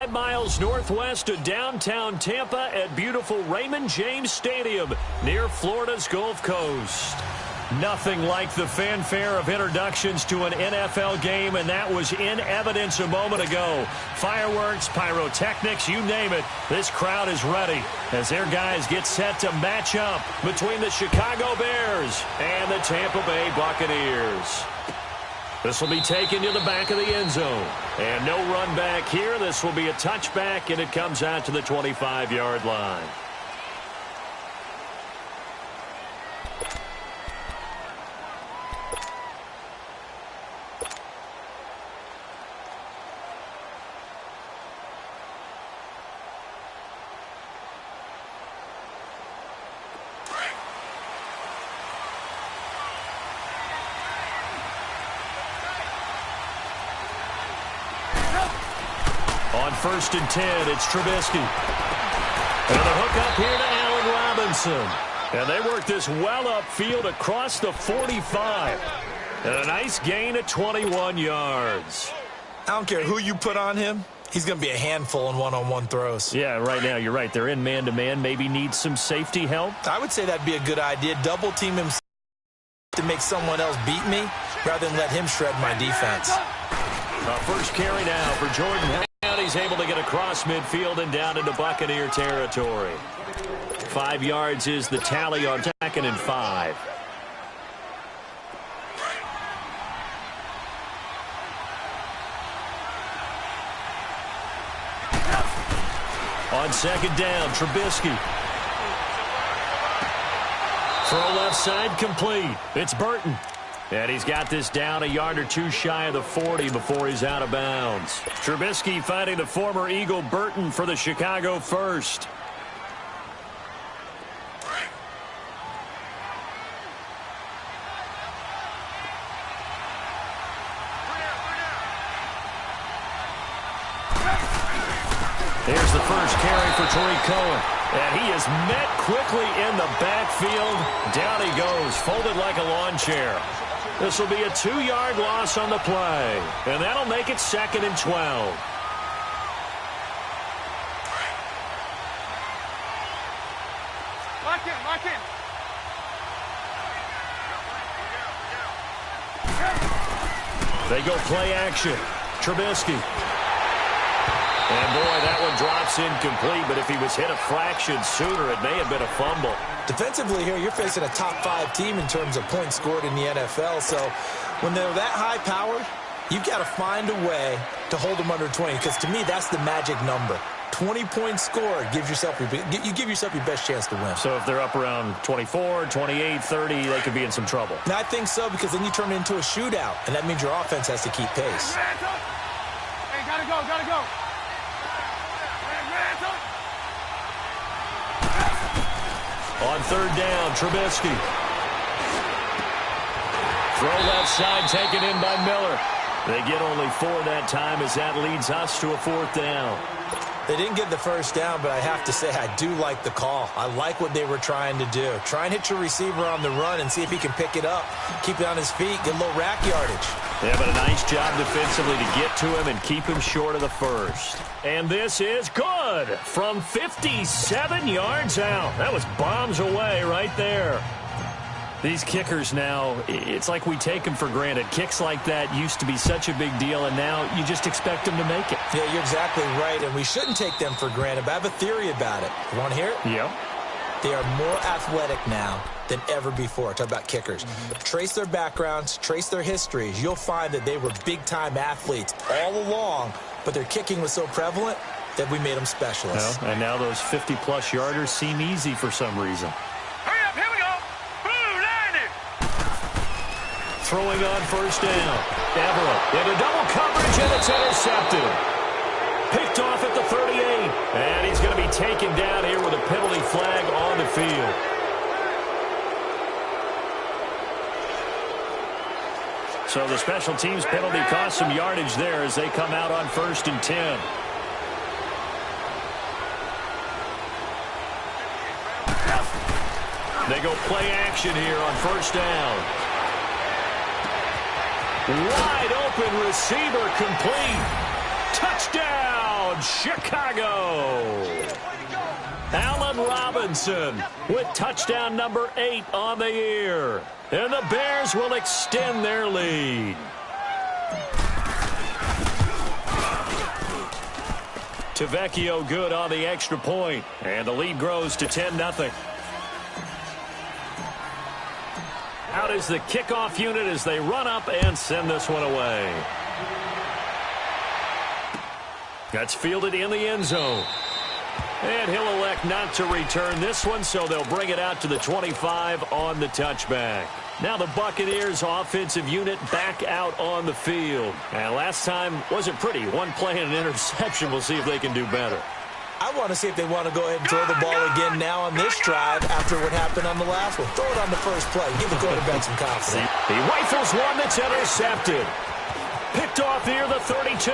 5 miles northwest of downtown Tampa at beautiful Raymond James Stadium near Florida's Gulf Coast. Nothing like the fanfare of introductions to an NFL game, and that was in evidence a moment ago. Fireworks, pyrotechnics, you name it. This crowd is ready as their guys get set to match up between the Chicago Bears and the Tampa Bay Buccaneers. This will be taken to the back of the end zone. And no run back here. This will be a touchback, and it comes out to the 25-yard line. On 1st and 10, it's Trubisky. And the hook up here to Allen Robinson. And they work this well upfield across the 45. And a nice gain of 21 yards. I don't care who you put on him. He's going to be a handful in one-on-one throws. Yeah, right now, you're right. They're in man-to-man. Maybe need some safety help. I would say that'd be a good idea. Double team him to make someone else beat me rather than let him shred my defense. First carry now for Jordan. He's able to get across midfield and down into Buccaneer territory. 5 yards is the tally on 2nd and 5. On 2nd down, Trubisky. Throw left side complete. It's Burton. And he's got this down a yard or two shy of the 40 before he's out of bounds. Trubisky finding the former Eagle Burton for the Chicago first. There's the first carry for Tariq Cohen. And he is met quickly in the backfield. Down he goes, folded like a lawn chair. This will be a 2-yard loss on the play. And that'll make it 2nd and 12. Lock in, lock in. They go play action. Trubisky. And boy, that one drops incomplete, but if he was hit a fraction sooner, it may have been a fumble. Defensively here, you're facing a top 5 team in terms of points scored in the NFL. So when they're that high-powered, you've got to find a way to hold them under 20. Because to me, that's the magic number. 20 points scored you give yourself your best chance to win. So if they're up around 24, 28, 30, they could be in some trouble. And I think so, because then you turn it into a shootout, and that means your offense has to keep pace. Hey, gotta go, gotta go. On 3rd down, Trubisky. Throw left side taken in by Miller. They get only 4 that time as that leads us to a 4th down. They didn't get the first down, but I have to say I do like the call. I like what they were trying to do. Try and hit your receiver on the run and see if he can pick it up. Keep it on his feet, get a little rack yardage. Yeah, but a nice job defensively to get to him and keep him short of the first. And this is good from 57 yards out. That was bombs away right there. These kickers now, it's like we take them for granted. Kicks like that used to be such a big deal, and now you just expect them to make it. Yeah, you're exactly right, and we shouldn't take them for granted, but I have a theory about it. You want to hear it? Yeah. They are more athletic now than ever before. Talk about kickers. Trace their backgrounds, trace their histories. You'll find that they were big-time athletes all along, but their kicking was so prevalent that we made them specialists. Well, and now those 50-plus yarders seem easy for some reason. Hurry up, here we go. Blue 90. Throwing on 1st down. Everett into double coverage, and it's intercepted. Picked off at the 38. And he's going to be taken down here with a penalty flag on the field. So the special teams penalty cost some yardage there as they come out on 1st and 10. They go play action here on 1st down. Wide open receiver complete. Touchdown, touchdown, Chicago. Allen Robinson with touchdown number 8 on the year. And the Bears will extend their lead. Tavecchio good on the extra point. And the lead grows to 10-0. Out is the kickoff unit as they run up and send this one away. That's fielded in the end zone. And he'll elect not to return this one, so they'll bring it out to the 25 on the touchback. Now the Buccaneers offensive unit back out on the field. And last time wasn't pretty. One play and an interception. We'll see if they can do better. I want to see if they want to go ahead and throw the ball again now on this drive after what happened on the last one. Throw it on the first play. Give the quarterback some confidence. He rifles one that's intercepted. Picked off near the 32.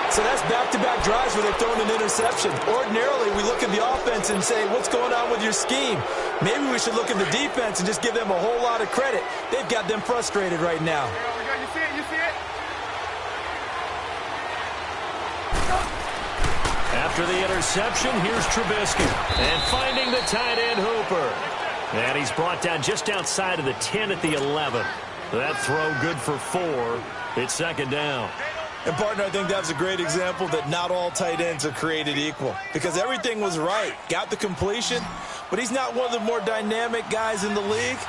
So that's back-to-back drives where they've thrown an interception. Ordinarily, we look at the offense and say, what's going on with your scheme? Maybe we should look at the defense and just give them a whole lot of credit. They've got them frustrated right now. You see it? You see it? After the interception, here's Trubisky. And finding the tight end Hooper. And he's brought down just outside of the 10 at the 11. That throw good for 4. It's second down. And, partner, I think that's a great example that not all tight ends are created equal. Because everything was right. Got the completion, but he's not one of the more dynamic guys in the league.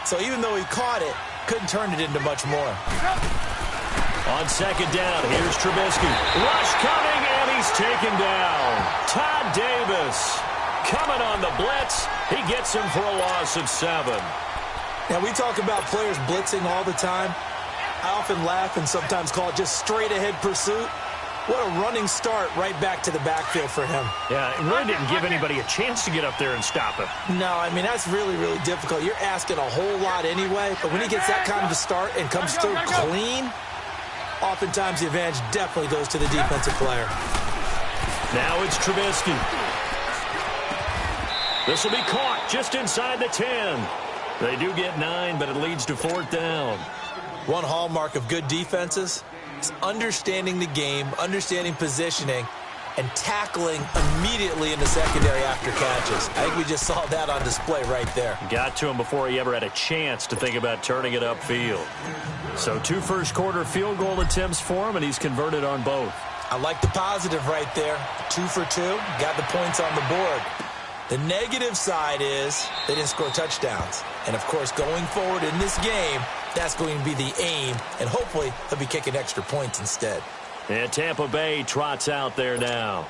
So even though he caught it, couldn't turn it into much more. On second down, here's Trubisky. Rush coming, and he's taken down. Todd Davis coming on the blitz. He gets him for a loss of 7. Now, we talk about players blitzing all the time. I often laugh and sometimes call it just straight-ahead pursuit. What a running start right back to the backfield for him. Yeah, it really didn't give anybody a chance to get up there and stop him. No, I mean, that's really, really difficult. You're asking a whole lot anyway, but when he gets that kind of a start and comes through clean, oftentimes the advantage definitely goes to the defensive player. Now it's Trubisky. This will be caught just inside the 10. They do get 9, but it leads to 4th down. One hallmark of good defenses is understanding the game, understanding positioning, and tackling immediately in the secondary after catches. I think we just saw that on display right there. Got to him before he ever had a chance to think about turning it upfield. So 2 first-quarter field goal attempts for him, and he's converted on both. I like the positive right there. 2 for 2, got the points on the board. The negative side is they didn't score touchdowns. And, of course, going forward in this game, that's going to be the aim, and hopefully they'll be kicking extra points instead. And Tampa Bay trots out there now.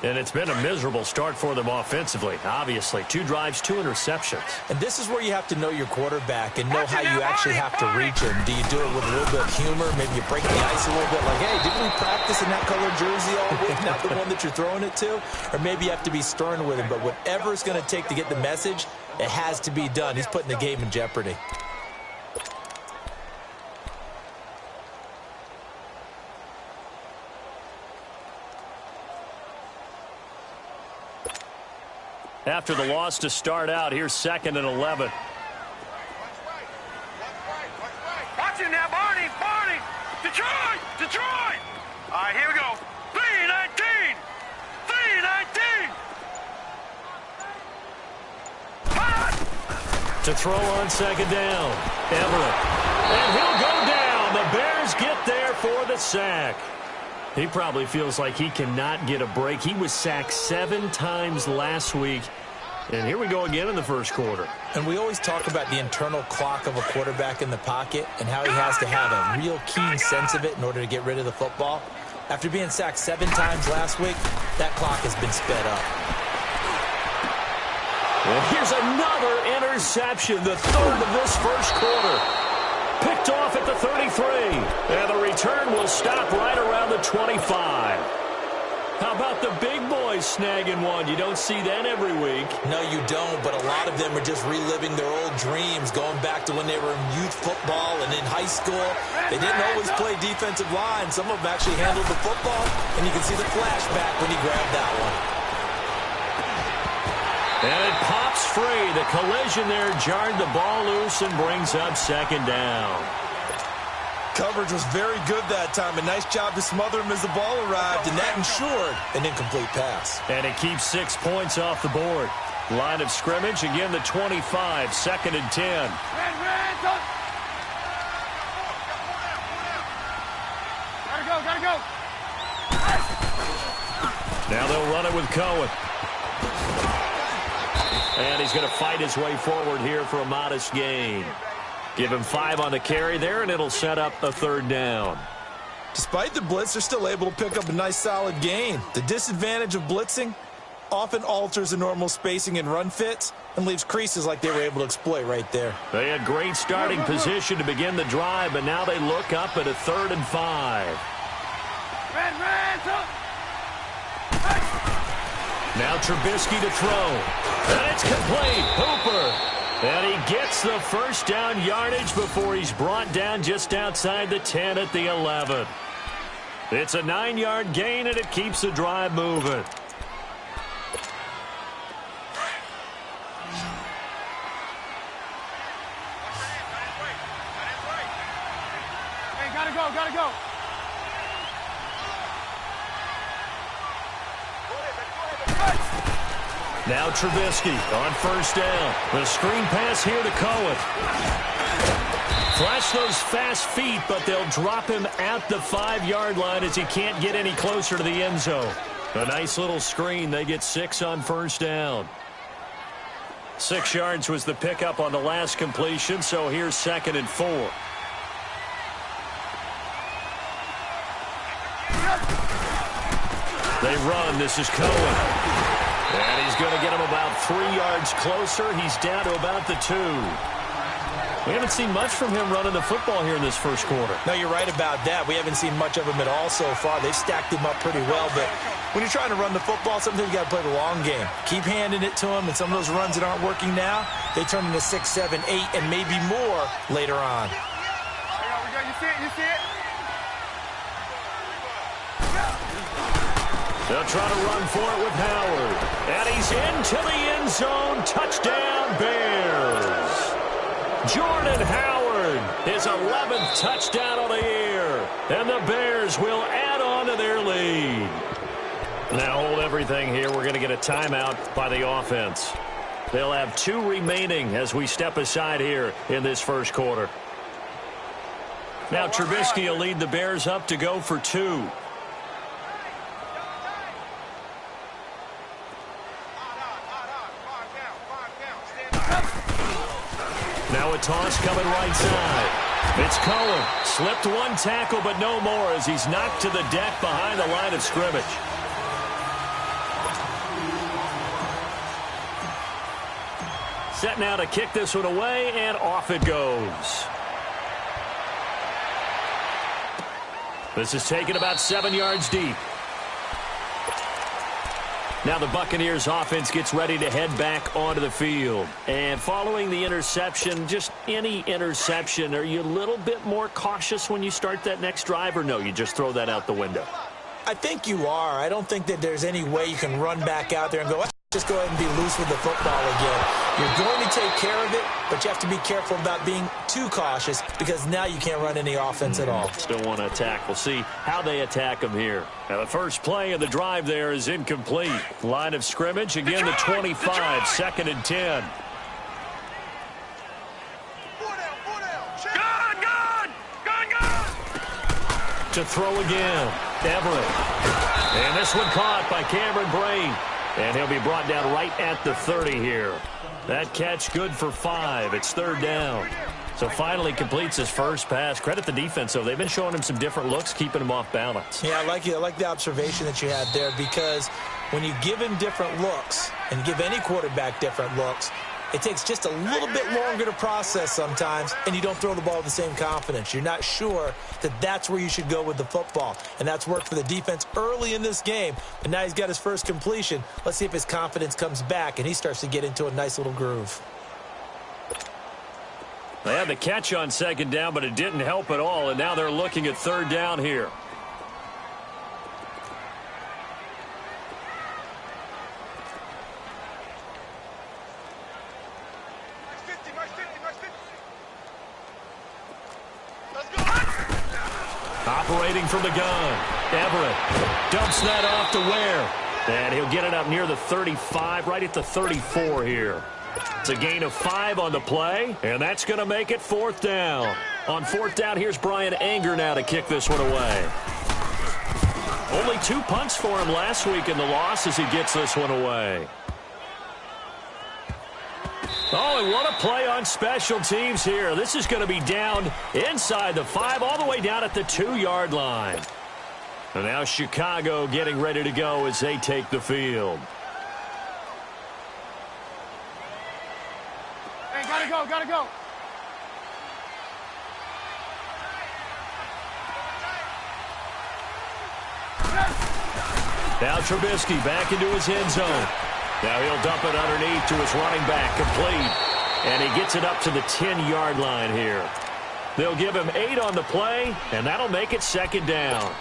And it's been a miserable start for them offensively, obviously. 2 drives, 2 interceptions. And this is where you have to know your quarterback and know how you actually have to reach him. Do you do it with a little bit of humor? Maybe you break the ice a little bit like, hey, didn't we practice in that color jersey all week, not the one that you're throwing it to? Or maybe you have to be stern with him. But whatever it's going to take to get the message, it has to be done. He's putting the game in jeopardy. After the loss to start out, here's 2nd and 11. Watch him now, Barney! Barney! Detroit! Detroit! All right, here we go. 3-19! 3-19! To throw on second down, Everett. And he'll go down. The Bears get there for the sack. He probably feels like he cannot get a break. He was sacked 7 times last week. And here we go again in the first quarter. And we always talk about the internal clock of a quarterback in the pocket and how he has to have a real keen sense of it in order to get rid of the football. After being sacked 7 times last week, that clock has been sped up. And here's another interception, the 3rd of this first quarter. Picked off at the 33. And the return will stop right around the 25. How about the big boys snagging one? You don't see that every week. No, you don't, but a lot of them are just reliving their old dreams, going back to when they were in youth football and in high school. They didn't always play defensive line. Some of them actually handled the football, and you can see the flashback when he grabbed that one. And it pops free. The collision there jarred the ball loose and brings up second down. Coverage was very good that time. A nice job to smother him as the ball arrived, and that ensured an incomplete pass. And it keeps 6 points off the board. Line of scrimmage, again the 25, 2nd and 10. Gotta go. Now they'll run it with Cohen. And he's going to fight his way forward here for a modest gain. Give him 5 on the carry there, and it'll set up a 3rd down. Despite the blitz, they're still able to pick up a nice solid gain. The disadvantage of blitzing often alters the normal spacing and run fits and leaves creases like they were able to exploit right there. They had great starting position to begin the drive, but now they look up at a 3rd and 5. Now Trubisky to throw. And it's complete. Hooper. And he gets the first down yardage before he's brought down just outside the 10 at the 11. It's a 9-yard gain, and it keeps the drive moving. Hey, gotta go. Now Trubisky on 1st down. The screen pass here to Cohen. Flash those fast feet, but they'll drop him at the 5-yard line as he can't get any closer to the end zone. A nice little screen. They get 6 on 1st down. 6 yards was the pickup on the last completion, so here's 2nd and 4. They run. This is Cohen. And he's going to get him about 3 yards closer. He's down to about the 2. We haven't seen much from him running the football here in this first quarter. No, you're right about that. We haven't seen much of him at all so far. They've stacked him up pretty well, but when you're trying to run the football, sometimes you got to play the long game. Keep handing it to him, and some of those runs that aren't working now, they turn into 6, 7, 8, and maybe more later on. You see it? They'll try to run for it with Howard. And he's into the end zone. Touchdown, Bears. Jordan Howard, his 11th touchdown of the year. And the Bears will add on to their lead. Now hold everything here. We're going to get a timeout by the offense. They'll have 2 remaining as we step aside here in this first quarter. Now Trubisky will lead the Bears up to go for 2. Now a toss coming right side. It's Cohen. Slipped 1 tackle, but no more as he's knocked to the deck behind the line of scrimmage. Set now to kick this one away, and off it goes. This is taken about 7 yards deep. Now the Buccaneers offense gets ready to head back onto the field. And following the interception, just any interception, are you a little bit more cautious when you start that next drive, or no, you just throw that out the window? I think you are. I don't think that there's any way you can run back out there and go, just go ahead and be loose with the football again. You're going to take care of it, but you have to be careful about being too cautious because now you can't run any offense at all. Still want to attack. We'll see how they attack them here. Now the first play of the drive there is incomplete. Line of scrimmage, again the 25, 2nd and 10. To throw again, Everett. And this one caught by Cameron Brain. And he'll be brought down right at the 30 here. That catch good for 5. It's 3rd down. So finally completes his first pass. Credit the defense, though. They've been showing him some different looks, keeping him off balance. Yeah, I like the observation that you had there, because when you give him different looks and give any quarterback different looks, it takes just a little bit longer to process sometimes, and you don't throw the ball with the same confidence. You're not sure that that's where you should go with the football, and that's worked for the defense early in this game, but now he's got his first completion. Let's see if his confidence comes back, and he starts to get into a nice little groove. They had the catch on 2nd down, but it didn't help at all, and now they're looking at 3rd down here. operating from the gun. Everett dumps that off to Ware. And he'll get it up near the 35, right at the 34 here. It's a gain of 5 on the play, and that's going to make it 4th down. On 4th down, here's Brian Anger now to kick this one away. Only 2 punts for him last week in the loss as he gets this one away. Oh, and what a play on special teams here. This is going to be down inside the 5, all the way down at the 2-yard line. And now Chicago getting ready to go as they take the field. Hey, gotta go, gotta go. Now Trubisky back into his end zone. Now he'll dump it underneath to his running back, complete. And he gets it up to the 10-yard line here. They'll give him 8 on the play, and that'll make it 2nd down.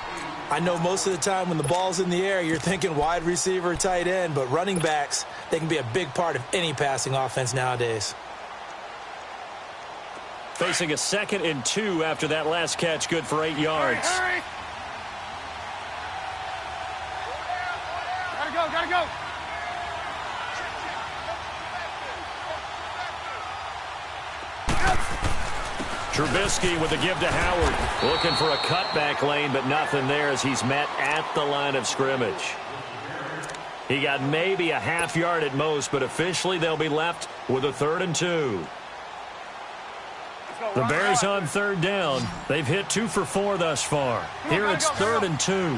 I know most of the time when the ball's in the air, you're thinking wide receiver, tight end, but running backs, they can be a big part of any passing offense nowadays. Facing a 2nd and 2 after that last catch, good for 8 yards. Hurry. Gotta go, gotta go. Trubisky with a give to Howard. Looking for a cutback lane, but nothing there as he's met at the line of scrimmage. He got maybe a half yard at most, but officially they'll be left with a 3rd and 2. The Bears on 3rd down. They've hit 2 for 4 thus far. Here it's 3rd and 2.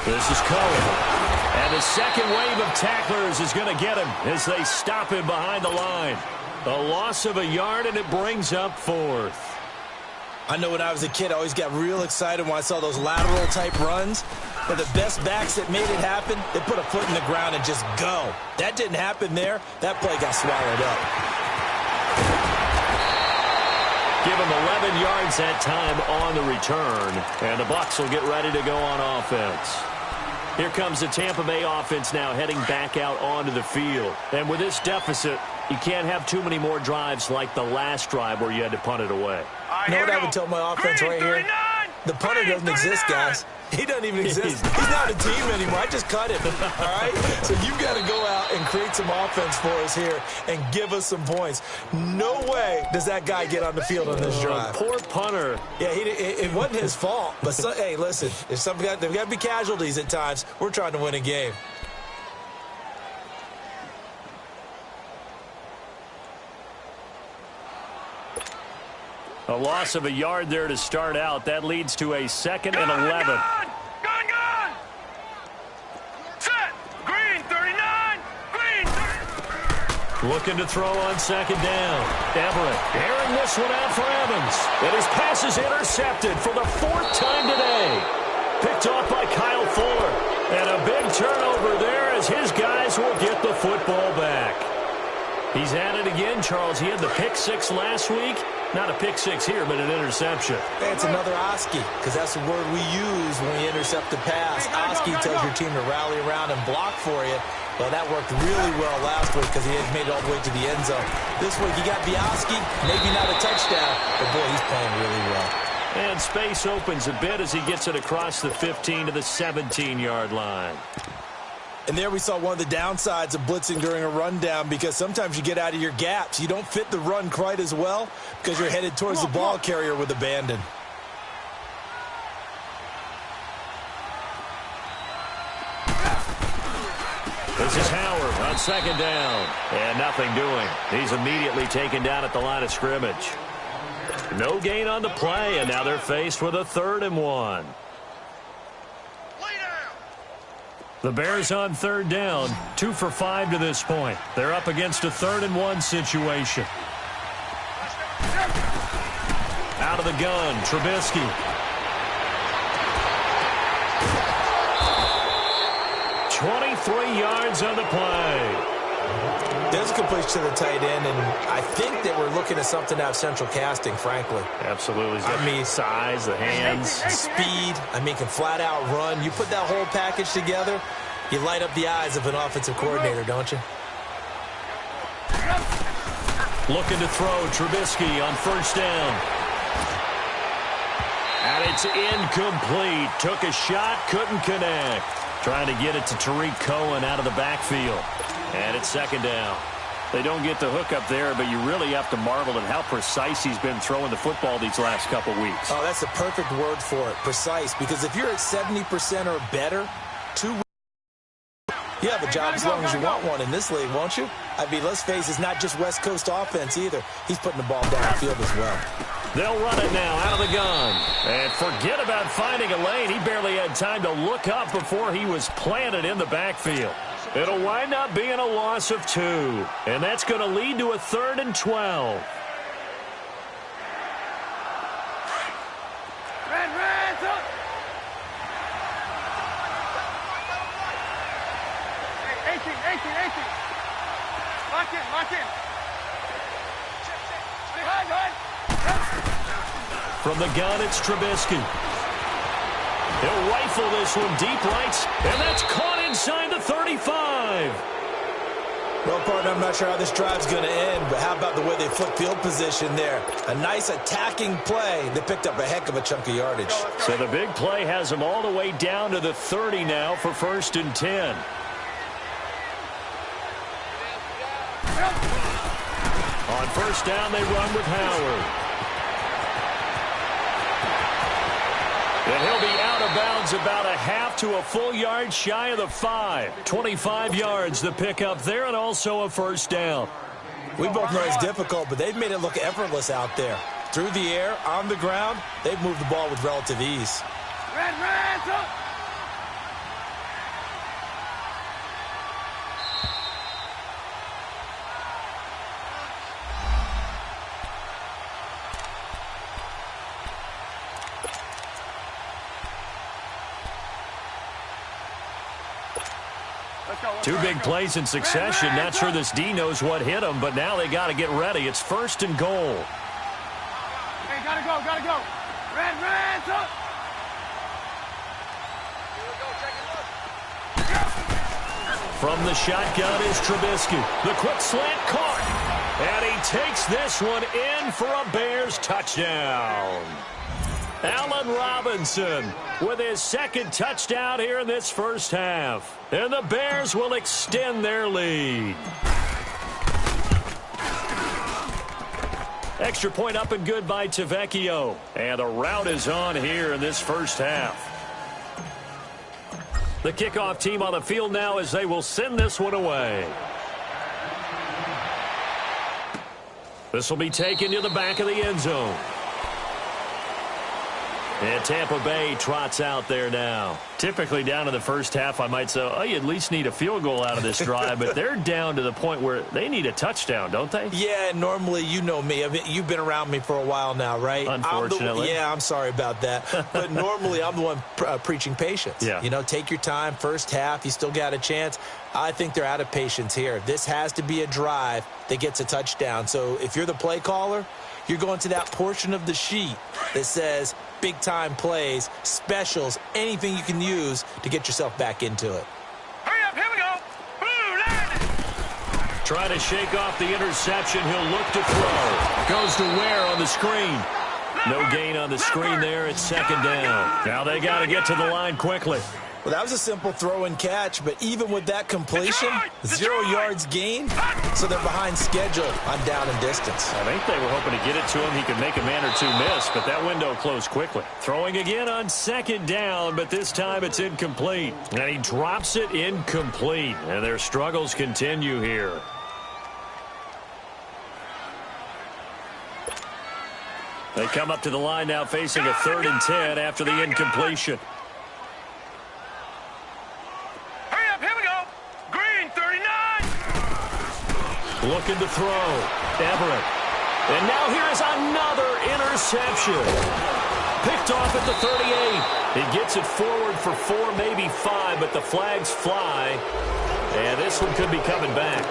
This is Cohen. And the second wave of tacklers is going to get him as they stop him behind the line. A loss of a yard, and it brings up 4th. I know when I was a kid, I always got real excited when I saw those lateral-type runs. But the best backs that made it happen, they put a foot in the ground and just go. That didn't happen there. That play got swallowed up. Give him 11 yards that time on the return. And the Bucs will get ready to go on offense. Here comes the Tampa Bay offense now heading back out onto the field. And with this deficit, you can't have too many more drives like the last drive where you had to punt it away. You know what I would tell my offense right here? The punter doesn't exist, guys. He doesn't even exist. He's not a team anymore. I just cut him, all right? So you've got to go out and create some offense for us here and give us some points. No way does that guy get on the field on this drive. Poor punter. Yeah, it wasn't his fault. But, hey, listen, there's got to be casualties at times. We're trying to win a game. A loss of a yard there to start out. That leads to a 2nd and 11. Gun! Set! Green, 39! Green! Looking to throw on 2nd down. Everett airing this one out for Evans. And his pass is intercepted for the 4th time today. Picked off by Kyle Fuller. And a big turnover there as his guys will get the football back. He's at it again, Charles. He had the pick 6 last week. Not a pick 6 here, but an interception. It's another Oski, because that's the word we use when we intercept the pass. Oski tells your team to rally around and block for you. Well, that worked really well last week because he had made it all the way to the end zone. This week, you got Oski, maybe not a touchdown, but boy, he's playing really well. And space opens a bit as he gets it across the 15 to the 17-yard line. And there we saw one of the downsides of blitzing during a rundown, because sometimes you get out of your gaps. You don't fit the run quite as well because you're headed towards the ball carrier with abandon. This is Howard on 2nd down. And nothing doing. He's immediately taken down at the line of scrimmage. No gain on the play, and now they're faced with a 3rd and 1. The Bears on 3rd down, 2 for 5 to this point. They're up against a 3rd and 1 situation. Out of the gun, Trubisky. "23 yards on the play." There's a completion to the tight end, and I think that we're looking at something out of central casting, frankly. Absolutely. He's got the size, the hands. Speed. I mean, can flat out run. You put that whole package together, you light up the eyes of an offensive coordinator, don't you? Looking to throw. Trubisky on first down. And it's incomplete. Took a shot, couldn't connect. Trying to get it to Tariq Cohen out of the backfield. And it's second down. They don't get the hook up there, but you really have to marvel at how precise he's been throwing the football these last couple weeks. Oh, that's the perfect word for it, precise. Because if you're at 70% or better, you have a job as long as you want one in this league, won't you? I mean, let's face it, it's not just West Coast offense either. He's putting the ball downfield as well. They'll run it now out of the gun. And forget about finding a lane. He barely had time to look up before he was planted in the backfield. It'll wind up being a loss of 2. And that's going to lead to a 3rd and 12. Lock in. From the gun, it's Trubisky. He'll rifle this one deep right, and that's caught inside the 35. Well, partner, I'm not sure how this drive's going to end, but how about the way they flip field position there? A nice attacking play. They picked up a heck of a chunk of yardage. So the big play has them all the way down to the 30 now for 1st and 10. On first down, they run with Howard. And he'll be out of bounds about a half to a full yard shy of the 5. 25 yards the pickup there, and also a 1st down. We both know it's difficult, but they've made it look effortless out there. Through the air, on the ground, they've moved the ball with relative ease. Two big plays in succession. Not sure this D knows what hit him, but now they got to get ready. It's 1st and goal. Hey, gotta go. Red, up. From the shotgun is Trubisky. The quick slant caught. And he takes this one in for a Bears touchdown. Allen Robinson with his 2nd touchdown here in this first half. And the Bears will extend their lead. Extra point up and good by Tavecchio. And the route is on here in this first half. The kickoff team on the field now as they will send this one away. This will be taken to the back of the end zone. And Tampa Bay trots out there now. Typically down in the first half, I might say, oh, you at least need a field goal out of this drive. But they're down to the point where they need a touchdown, don't they? Yeah, normally, you know me. I mean, you've been around me for a while now, right? Unfortunately. I'm sorry about that. But normally, I'm the one preaching patience. Yeah. You know, take your time. First half, you still got a chance. I think they're out of patience here. This has to be a drive that gets a touchdown. So if you're the play caller, you're going to that portion of the sheet that says big-time plays, specials, anything you can use to get yourself back into it. Hurry up, here we go. Blue, landed. Trying to shake off the interception. He'll look to throw. Goes to Ware on the screen. No gain on the screen there. It's 2nd down. Now they got to get to the line quickly. Well, that was a simple throw and catch, but even with that completion, 0 yards gained, so they're behind schedule on down and distance. I think they were hoping to get it to him. He could make a man or two miss, but that window closed quickly. Throwing again on 2nd down, but this time it's incomplete. And he drops it incomplete, and their struggles continue here. They come up to the line now facing a 3rd and 10 after the incompletion. Looking to throw. Everett. And now here is another interception. Picked off at the 38. He gets it forward for 4, maybe 5, but the flags fly. And this one could be coming back.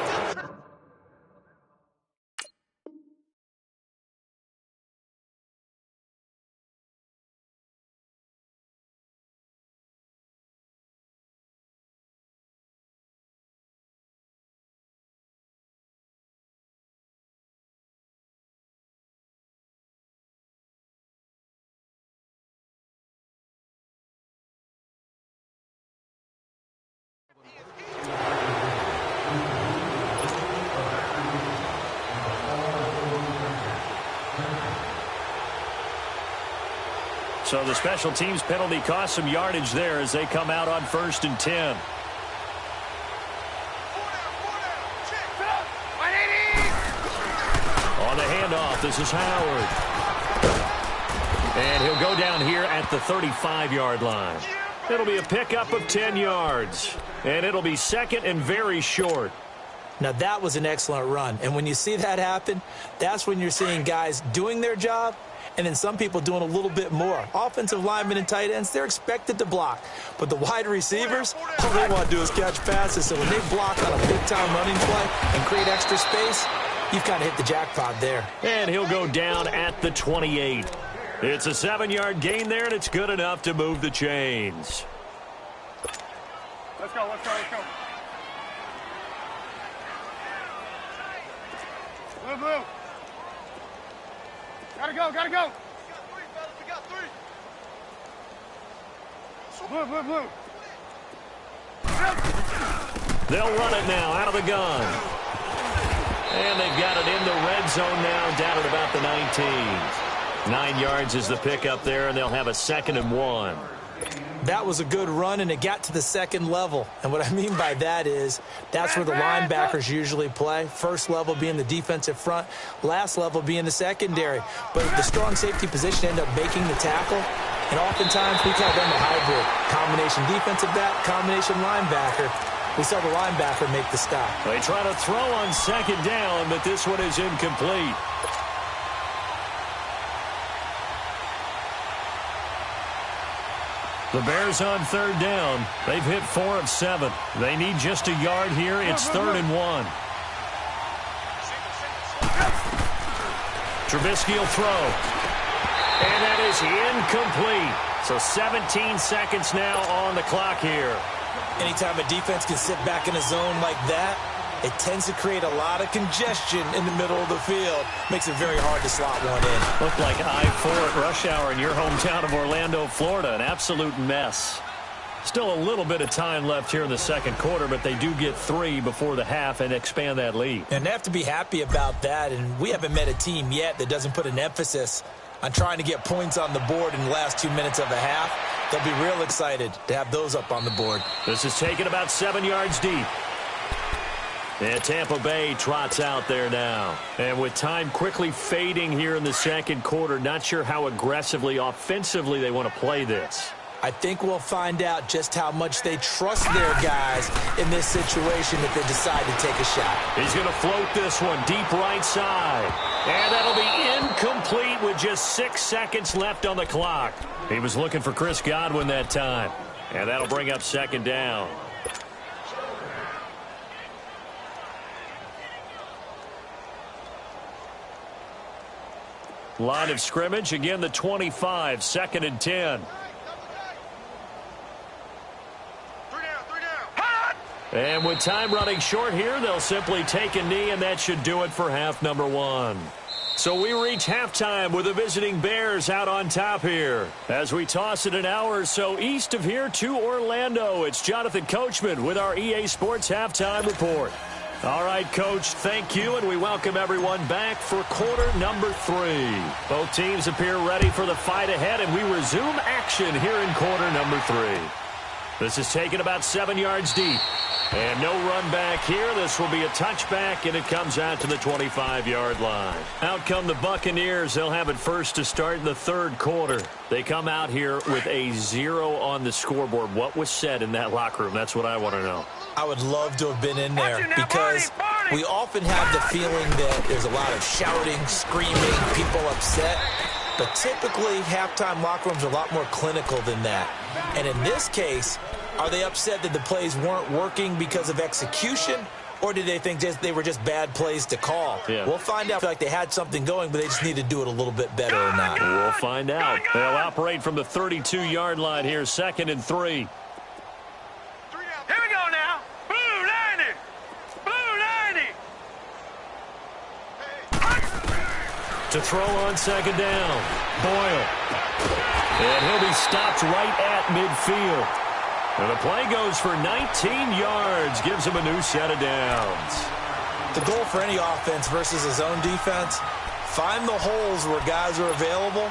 So the special teams penalty cost some yardage there as they come out on 1st and 10. On the handoff, this is Howard. And he'll go down here at the 35-yard line. It'll be a pickup of 10 yards. And it'll be 2nd and very short. Now, that was an excellent run. And when you see that happen, that's when you're seeing guys doing their job and then some people doing a little bit more. Offensive linemen and tight ends, they're expected to block. But the wide receivers, all they want to do is catch passes. So when they block on a big-time running play and create extra space, you've kind of hit the jackpot there. And he'll go down at the 28. It's a 7-yard gain there, and it's good enough to move the chains. Let's go, let's go, let's go. Blue, blue. Gotta go, gotta go. We got three. Blue, blue, blue. They'll run it now out of the gun. And they've got it in the red zone now, down at about the 19. 9 yards is the pickup there, and they'll have a 2nd and 1. That was a good run, and it got to the 2nd level. And what I mean by that is that's where the linebackers usually play. First level being the defensive front, last level being the secondary. But the strong safety position ended up making the tackle. And oftentimes we call them a hybrid. Combination defensive back, combination linebacker. We saw the linebacker make the stop. They try to throw on 2nd down, but this one is incomplete. The Bears on 3rd down. They've hit 4 of 7. They need just a yard here. It's 3rd and 1. Trubisky will throw. And that is incomplete. So 17 seconds now on the clock here. Anytime a defense can sit back in a zone like that, it tends to create a lot of congestion in the middle of the field. Makes it very hard to slot one in. Looked like I-4 at rush hour in your hometown of Orlando, Florida. An absolute mess. Still a little bit of time left here in the 2nd quarter, but they do get 3 before the half and expand that lead. And they have to be happy about that. And we haven't met a team yet that doesn't put an emphasis on trying to get points on the board in the last 2 minutes of the half. They'll be real excited to have those up on the board. This is taken about 7 yards deep. And Tampa Bay trots out there now. And with time quickly fading here in the 2nd quarter, not sure how aggressively, offensively they want to play this. I think we'll find out just how much they trust their guys in this situation if they decide to take a shot. He's going to float this one deep right side. And that'll be incomplete with just 6 seconds left on the clock. He was looking for Chris Godwin that time. And that'll bring up 2nd down. Line of scrimmage, again the 25, 2nd and 10. Three down. And with time running short here, they'll simply take a knee, and that should do it for half number 1. So we reach halftime with the visiting Bears out on top here. As we toss it an hour or so east of here to Orlando, it's Jonathan Coachman with our EA Sports Halftime Report. All right, Coach, thank you, and we welcome everyone back for quarter number 3. Both teams appear ready for the fight ahead, and we resume action here in quarter number 3. This is taken about 7 yards deep. And no run back here. This will be a touchback, and it comes out to the 25-yard line. Out come the Buccaneers. They'll have it first to start in the 3rd quarter. They come out here with a 0 on the scoreboard. What was said in that locker room? That's what I want to know. I would love to have been in there because we often have the feeling that there's a lot of shouting, screaming, people upset. But typically, halftime locker rooms are a lot more clinical than that. And in this case, are they upset that the plays weren't working because of execution, or did they think they were just bad plays to call? Yeah. We'll find out. I feel like they had something going, but they just need to do it a little bit better or not. We'll find out. They'll operate from the 32-yard line here, 2nd and 3. Here we go now. Blue 90. Blue 90. To throw on 2nd down. Boyle. And he'll be stopped right at midfield. And the play goes for 19 yards. Gives him a new set of downs. The goal for any offense versus his own defense, Find the holes where guys are available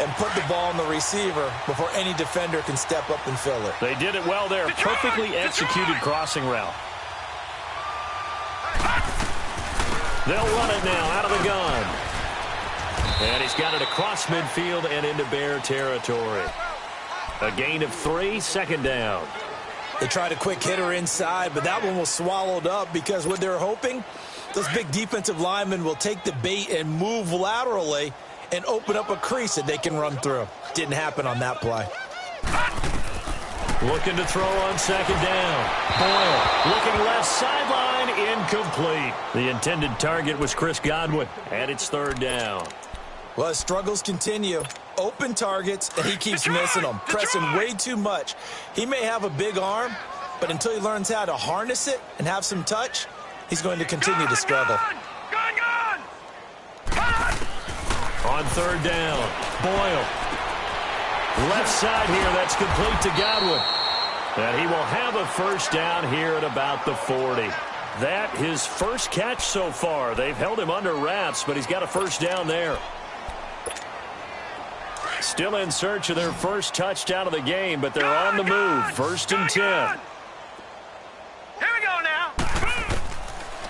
and put the ball on the receiver before any defender can step up and fill it. They did it well there. Perfectly executed crossing route. They'll run it now out of the gun. And he's got it across midfield and into Bear territory. A gain of 3, second down. They tried a quick hitter inside, but that one was swallowed up because what they're hoping, those big defensive linemen will take the bait and move laterally and open up a crease that they can run through. Didn't happen on that play. Looking to throw on second down. Boyle looking left sideline, incomplete. The intended target was Chris Godwin, and it's third down. Well, his struggles continue. Open targets, and he keeps missing them, pressing way too much. He may have a big arm, but until he learns how to harness it and have some touch, he's going to continue to struggle. On third down, Boyle. Left side here, that's complete to Godwin. And he will have a first down here at about the 40. That his first catch so far. They've held him under wraps, but he's got a first down there. Still in search of their first touchdown of the game, but they're on the move. First and 10. Here we go now.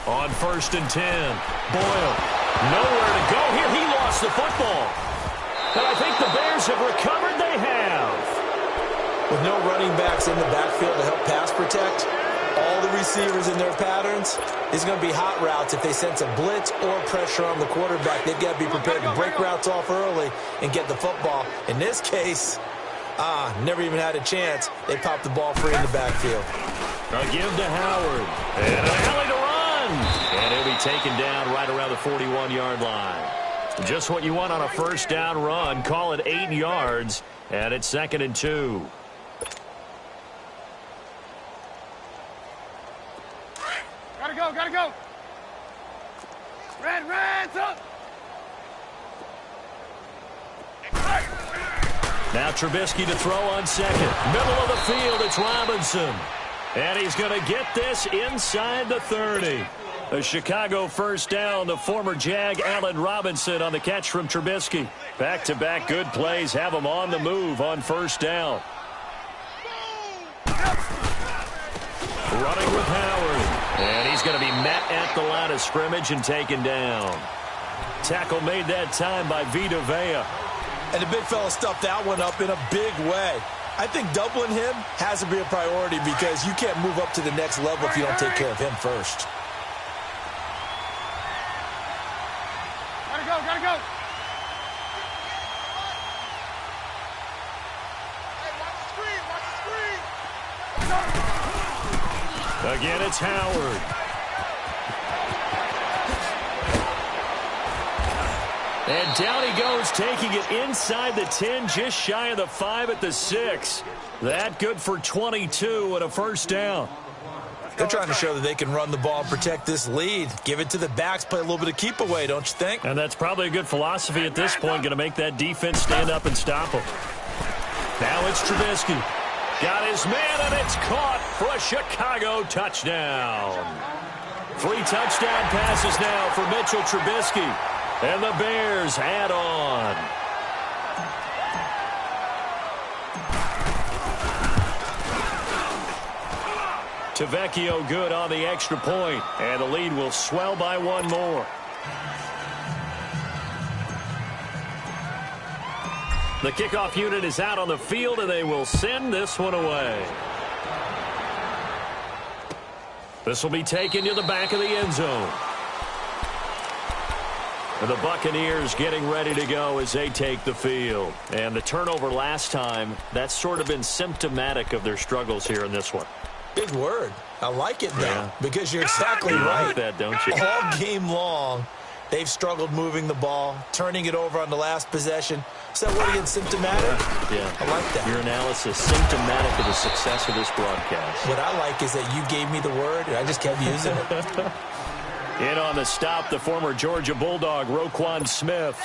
On first and 10, Boyle. Nowhere to go here. He lost the football. And I think the Bears have recovered. They have. With no running backs in the backfield to help pass protect, all the receivers in their patterns, it's going to be hot routes if they sense a blitz or pressure on the quarterback. They've got to be prepared to break routes off early and get the football. In this case, never even had a chance. They popped the ball free in the backfield. A give to Howard. And an alley to run. And he'll be taken down right around the 41-yard line. Just what you want on a first down run. Call it 8 yards. And it's second and 2. Gotta go. Reds up. Now Trubisky to throw on second. Middle of the field, it's Robinson. And he's going to get this inside the 30. A Chicago first down. The former Jag Allen Robinson on the catch from Trubisky. Back-to-back good plays have him on the move on first down. Running with Howard. And he's going to be met at the line of scrimmage and taken down. Tackle made that time by Vita Vea. And the big fella stuffed that one up in a big way. I think doubling him has to be a priority because you can't move up to the next level if you don't take care of him first. Gotta go. Again, it's Howard. And down he goes, taking it inside the 10, just shy of the 5 at the 6. That good for 22 and a first down. They're trying to show that they can run the ball and protect this lead. Give it to the backs, play a little bit of keep away, don't you think? And that's probably a good philosophy at this point, going to make that defense stand up and stop them. Now it's Trubisky. Got his man, and it's caught for a Chicago touchdown. 3 touchdown passes now for Mitchell Trubisky. And the Bears add on. Tavecchio good on the extra point, and the lead will swell by 1 more. The kickoff unit is out on the field, and they will send this one away. This will be taken to the back of the end zone. And the Buccaneers getting ready to go as they take the field. And the turnover last time, that's sort of been symptomatic of their struggles here in this one. Big word. I like it now because you're exactly You right. like that, don't you? All game long, they've struggled moving the ball, turning it over on the last possession. Is that word again, symptomatic? Yeah. I like that. Your analysis, symptomatic of the success of this broadcast. What I like is that you gave me the word, and I just kept using it. In on the stop, the former Georgia Bulldog, Roquan Smith.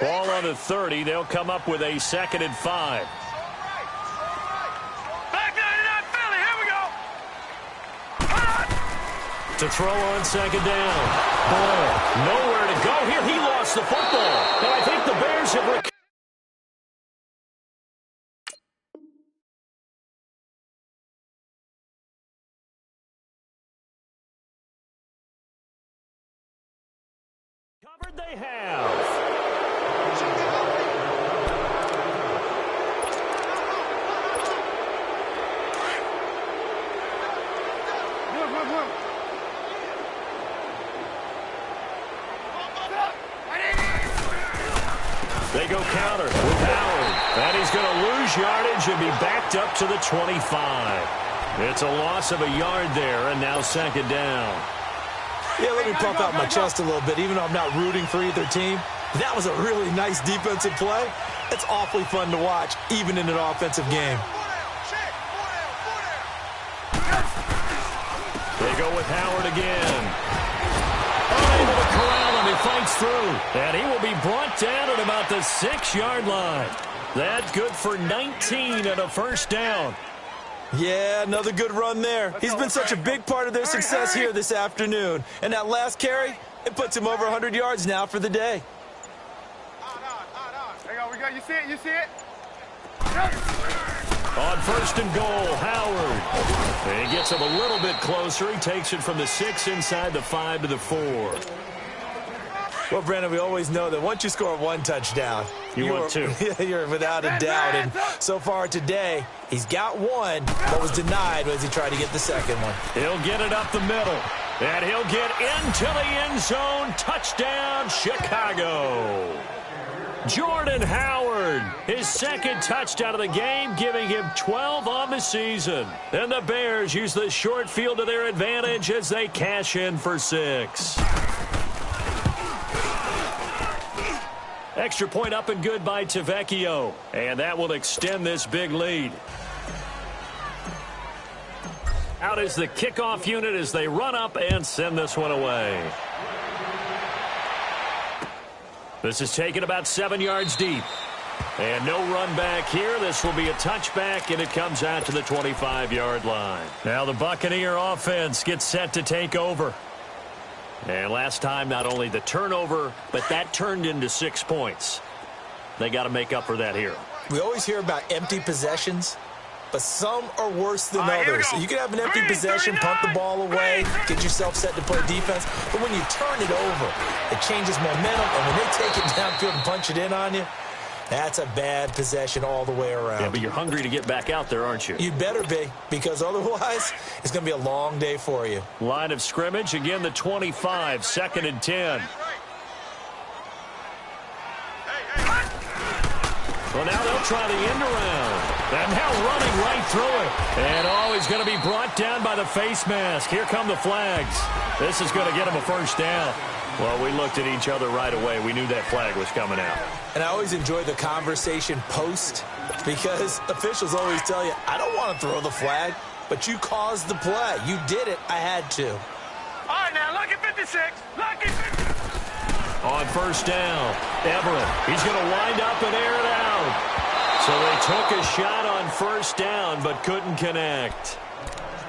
Ball on the 30. They'll come up with a 2nd and 5. Back 99 Philly, here we go. to throw on second down. Ball, nowhere to go here. He lost the football. And I think the Bears have recovered. They have. They go counter with Howard. And he's going to lose yardage and be backed up to the 25. It's a loss of a yard there, and now second down. Yeah, let me pump out my chest a little bit, even though I'm not rooting for either team. That was a really nice defensive play. It's awfully fun to watch, even in an offensive game. They go with Howard again. Unable to corral him. He fights through. And he will be brought down at about the 6-yard line. That's good for 19 and a first down. Yeah, another good run there. He's been such a big part of their success here this afternoon. And that last carry, it puts him over 100 yards now for the day. We got, you see it? You see it? On first and goal, Howard. And he gets him a little bit closer. He takes it from the 6 inside the 5 to the 4. Well, Brandon, we always know that once you score one touchdown, you're without a doubt. And so far today, he's got one, but was denied as he tried to get the second one. He'll get it up the middle, and he'll get into the end zone. Touchdown, Chicago. Jordan Howard, his second touchdown of the game, giving him 12 on the season. And the Bears use the short field to their advantage as they cash in for 6. Extra point up and good by Tavecchio. And that will extend this big lead. Out is the kickoff unit as they run up and send this one away. This is taken about 7 yards deep. And no run back here. This will be a touchback, and it comes out to the 25-yard line. Now the Buccaneer offense gets set to take over. And last time, not only the turnover, but that turned into 6 points. They got to make up for that here. We always hear about empty possessions, but some are worse than others. So you can have an empty possession, punt the ball away, get yourself set to play defense. But when you turn it over, it changes momentum. And when they take it downfield and punch it in on you, that's a bad possession all the way around. Yeah, but you're hungry to get back out there, aren't you? You better be, because otherwise it's going to be a long day for you. Line of scrimmage, again the 25, 2nd and 10. Well, now they'll try the end around. And now running right through it. And he's going to be brought down by the face mask. Here come the flags. This is going to get him a first down. Well, we looked at each other right away. We knew that flag was coming out. And I always enjoy the conversation post, because officials always tell you, I don't want to throw the flag, but you caused the play. You did it. I had to. All right, now, lucky 56. Lucky 56. On first down, Everett. He's going to wind up and air it out. So they took a shot on first down, but couldn't connect.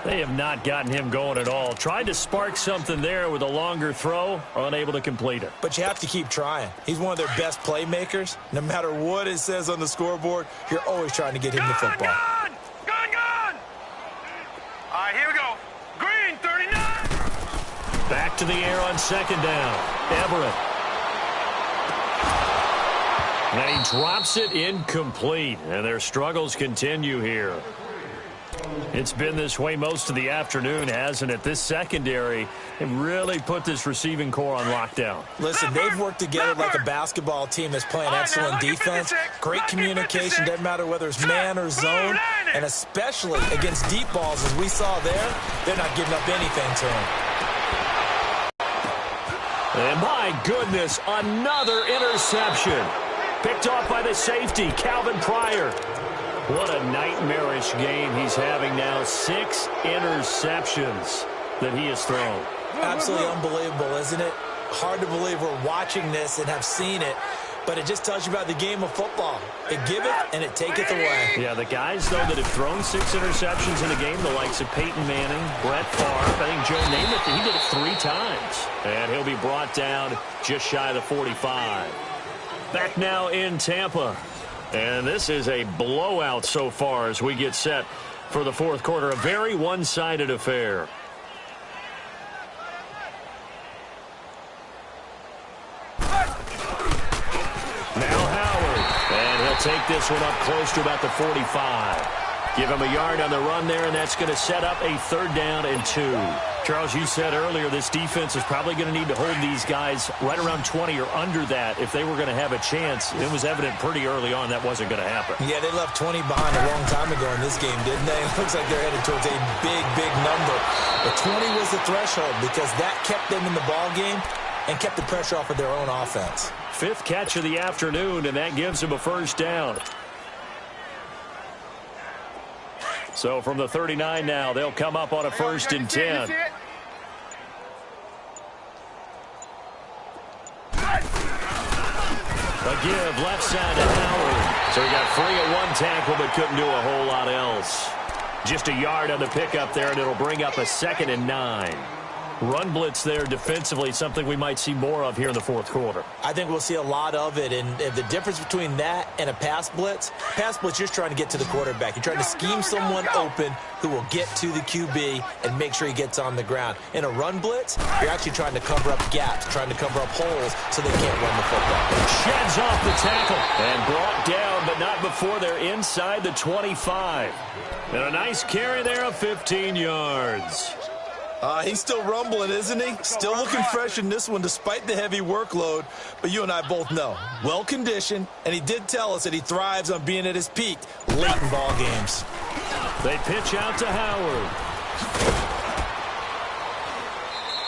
They have not gotten him going at all. Tried to spark something there with a longer throw, unable to complete it. But you have to keep trying. He's one of their best playmakers. No matter what it says on the scoreboard, you're always trying to get him the football. Gone! All right, here we go. Green, 39. Back to the air on second down. Everett. And he drops it incomplete. And their struggles continue here. It's been this way most of the afternoon, hasn't it? This secondary have really put this receiving core on lockdown. Listen, they've worked together like a basketball team that's playing excellent defense. Great communication, doesn't matter whether it's man or zone. And especially against deep balls, as we saw there, they're not giving up anything to him. And my goodness, another interception. Picked off by the safety, Calvin Pryor. What a nightmarish game he's having now. 6 interceptions that he has thrown. Absolutely unbelievable, isn't it? Hard to believe we're watching this and have seen it. but it just tells you about the game of football. It giveth and it taketh away. Yeah, the guys, though, that have thrown 6 interceptions in a game, the likes of Peyton Manning, Brett Favre, I think Joe Namath, he did it 3 times. And he'll be brought down just shy of the 45. Back now in Tampa. And this is a blowout so far as we get set for the fourth quarter. A very one-sided affair. Now Howard. And he'll take this one up close to about the 45. Give him a yard on the run there, and that's going to set up a 3rd down and 2. Charles, you said earlier this defense is probably going to need to hold these guys right around 20 or under that if they were going to have a chance. It was evident pretty early on that wasn't going to happen. Yeah, they left 20 behind a long time ago in this game, didn't they? It looks like they're headed towards a big, big number. But 20 was the threshold because that kept them in the ball game and kept the pressure off of their own offense. 5th catch of the afternoon, and that gives him a 1st down. So from the 39 now, they'll come up on a 1st and 10. A give left side to Howard. So he got free of 1 tackle but couldn't do a whole lot else. Just a yard on the pickup there, and it'll bring up a 2nd and 9. Run blitz there defensively, something we might see more of here in the fourth quarter. I think we'll see a lot of it, and the difference between that and a pass blitz, you're just trying to get to the quarterback. You're trying to scheme someone open who will get to the QB and make sure he gets on the ground. In a run blitz, you're actually trying to cover up gaps, trying to cover up holes so they can't run the football. Sheds off the tackle and brought down, but not before they're inside the 25. And a nice carry there of 15 yards. He's still rumbling, isn't he? Still looking fresh in this one despite the heavy workload. But you and I both know, well-conditioned, and he did tell us that he thrives on being at his peak late in ball games. They pitch out to Howard.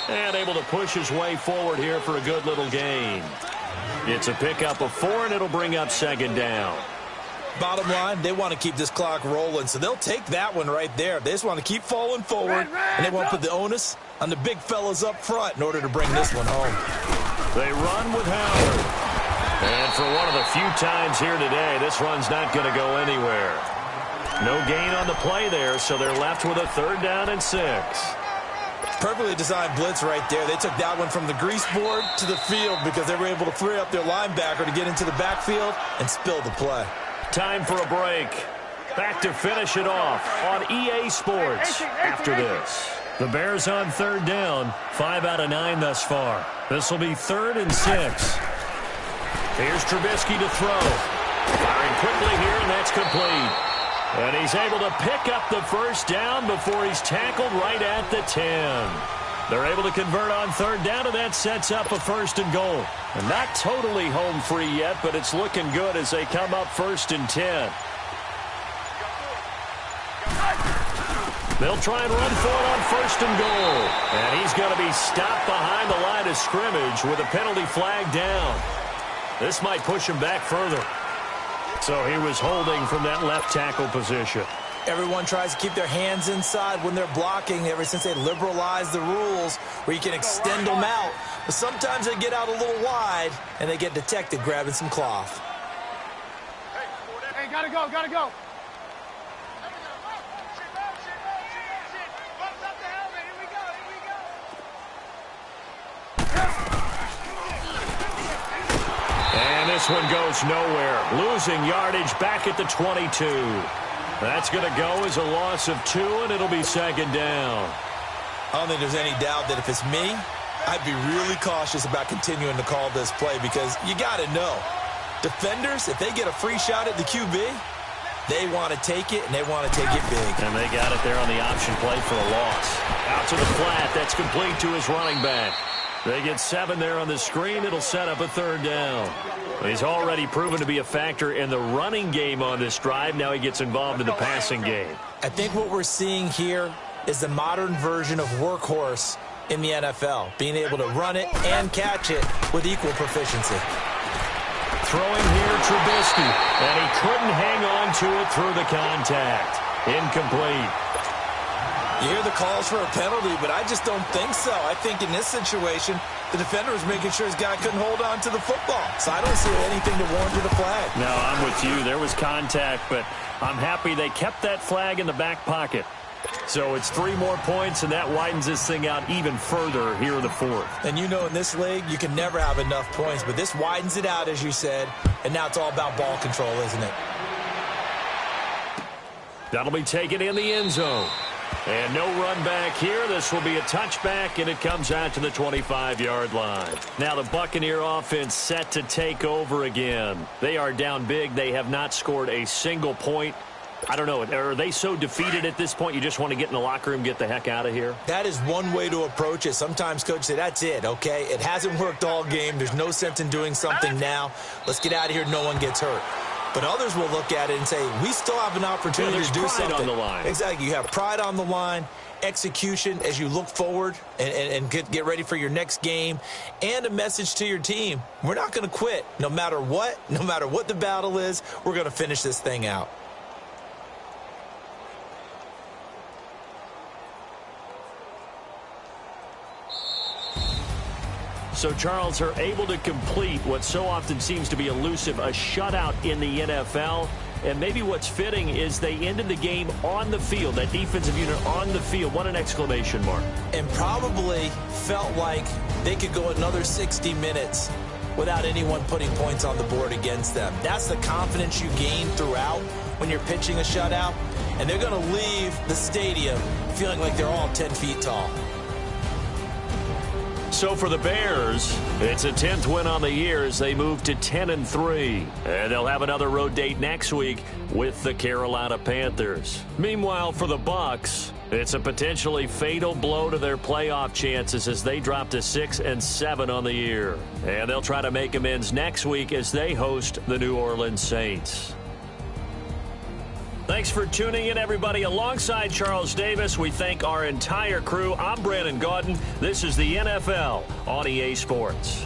And able to push his way forward here for a good little gain. It's a pickup of 4, and it'll bring up 2nd down. Bottom line, they want to keep this clock rolling, so they'll take that one right there. They just want to keep falling forward, and they want to put the onus on the big fellas up front in order to bring this one home. They run with Howard. And for one of the few times here today, this run's not going to go anywhere. No gain on the play there, so they're left with a 3rd down and 6. Perfectly designed blitz right there. They took that one from the grease board to the field because they were able to free up their linebacker to get into the backfield and spill the play. Time for a break. Back to finish it off on EA Sports after this. The Bears on 3rd down, 5 out of 9 thus far. This will be 3rd and 6. Here's Trubisky to throw. Firing quickly here, and that's complete. And he's able to pick up the 1st down before he's tackled right at the 10. They're able to convert on 3rd down, and that sets up a 1st and goal. And not totally home free yet, but it's looking good as they come up 1st and 10. They'll try and run for it on 1st and goal. And he's going to be stopped behind the line of scrimmage with a penalty flag down. This might push him back further. So he was holding from that left tackle position. Everyone tries to keep their hands inside when they're blocking ever since they liberalized the rules where you can extend them out. But sometimes they get out a little wide, and they get detected grabbing some cloth. Hey, gotta go, gotta go. And this one goes nowhere. Losing yardage back at the 22. That's going to go as a loss of 2, and it'll be 2nd down. I don't think there's any doubt that if it's me, I'd be really cautious about continuing to call this play because you got to know, defenders, if they get a free shot at the QB, they want to take it, and they want to take it big. And they got it there on the option play for a loss. Out to the flat. That's complete to his running back. They get 7 there on the screen. It'll set up a 3rd down. He's already proven to be a factor in the running game on this drive. Now he gets involved in the passing game. I think what we're seeing here is the modern version of workhorse in the NFL, being able to run it and catch it with equal proficiency. Throwing here, Trubisky, and he couldn't hang on to it through the contact. Incomplete. You hear the calls for a penalty, but I just don't think so. I think in this situation, the defender was making sure his guy couldn't hold on to the football. So I don't see anything to warrant a flag. No, I'm with you. There was contact, but I'm happy they kept that flag in the back pocket. So it's 3 more points, and that widens this thing out even further here in the fourth. And you know in this league, you can never have enough points, but this widens it out, as you said, and now it's all about ball control, isn't it? That'll be taken in the end zone. And no run back here. This will be a touchback, and it comes out to the 25-yard line. Now the Buccaneer offense set to take over again. They are down big. They have not scored a single point. I don't know. Are they so defeated at this point you just want to get in the locker room, get the heck out of here? That is one way to approach it. Sometimes coaches say, that's it, okay? It hasn't worked all game. There's no sense in doing something now. Let's get out of here. No one gets hurt. But others will look at it and say, we still have an opportunity to do something. On the line. Exactly. You have pride on the line, execution as you look forward and get ready for your next game, and a message to your team. We're not going to quit. No matter what the battle is, we're going to finish this thing out. So, Charles, are able to complete what so often seems to be elusive, a shutout in the NFL. And maybe what's fitting is they ended the game on the field, that defensive unit on the field. What an exclamation mark. And probably felt like they could go another 60 minutes without anyone putting points on the board against them. That's the confidence you gain throughout when you're pitching a shutout. And they're going to leave the stadium feeling like they're all 10 feet tall. So for the Bears, it's a 10th win on the year as they move to 10-3. And they'll have another road date next week with the Carolina Panthers. Meanwhile, for the Bucs, it's a potentially fatal blow to their playoff chances as they drop to 6-7 on the year. And they'll try to make amends next week as they host the New Orleans Saints. Thanks for tuning in, everybody. Alongside Charles Davis, we thank our entire crew. I'm Brandon Gaudin. This is the NFL on EA Sports.